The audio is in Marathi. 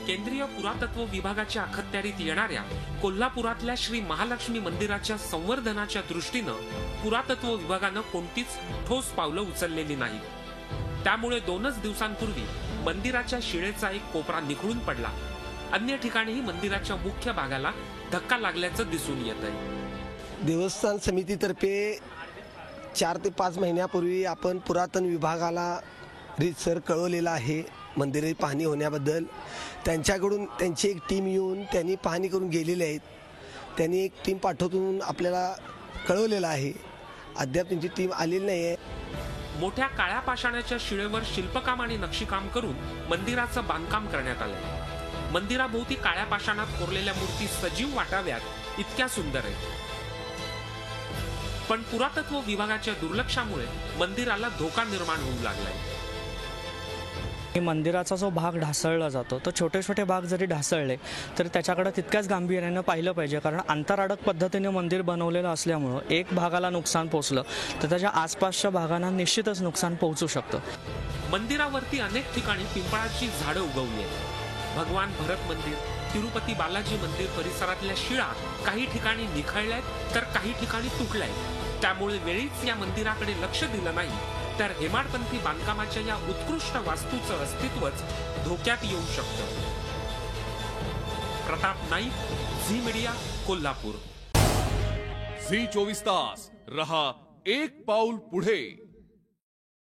केंद्रीय पुरातत्व विभागाच्या अखत्यारीत येणाऱ्या कोल्हापुरातल्या श्री महालक्ष्मी मंदिराच्या संवर्धनाच्या दृष्टीनं पुरातत्व विभागानं कोणतीच ठोस पावलं उचललेली नाहीत। त्यामुळे 2च दिवसांपूर्वी मंदिराच्या शिळेचा एक कोपरा निखळून पडला। अन्य ठिकाणीही मंदिराच्या मुख्य भागाला धक्का लागल्याचं दिसून येत आहे। देवस्थान समितीतर्फे 4 ते 5 महिन्यापूर्वी आपण पुरातन विभागाला रीतसर कळवलेलं आहे मंदिरे पाहणी होण्याबद्दल। त्यांच्याकडून त्यांची एक टीम येऊन त्यांनी पाहणी करून गेलेले आहेत। त्यांनी एक टीम पाठवून आपल्याला कळवलेलं आहे। अद्याप त्यांची टीम आलेली नाही आहे। मोठ्या काळ्या पाषाणाच्या शिळेवर शिल्पकाम आणि नक्षीकाम करून मंदिराचं बांधकाम करण्यात आलंय। मंदिराभोवती काळ्या पाषाणात कोरलेल्या मूर्ती सजीव वाटाव्यात इतक्या सुंदर आहेत, पण पुरातत्व विभागाच्या दुर्लक्षामुळे मंदिराला धोका निर्माण होऊ लागलाय। मंदिराचा जो भाग ढासळला जातो तो छोटे छोटे भाग जरी ढासळले तर त्याच्याकडे तितक्याच गांभीर्याने पाहिलं पाहिजे, कारण आंतरआडक पद्धतीने मंदिर बनवलेलं असल्यामुळं एक भागाला नुकसान पोहोचलं तर त्याच्या आसपासच्या भागांना निश्चितच नुकसान पोहोचू शकतं। मंदिरावरती अनेक ठिकाणी पिंपळाची झाडं उगवली आहेत। भगवान भरत मंदिर, तिरुपती बालाजी मंदिर परिसरातल्या शिळा काही ठिकाणी निखळल्यात तर काही ठिकाणी तुटल्यात। त्यामुळे वेळीच या मंदिराकडे लक्ष दिलं नाही तर हेमाडपंथी बांधकामाच्या या उत्कृष्ट वास्तूचं अस्तित्वच धोक्यात येऊ शकतं। Pratap Naik, Zee media, Kolhapur. Zee 24 तास रहा एक पाऊल पुढे।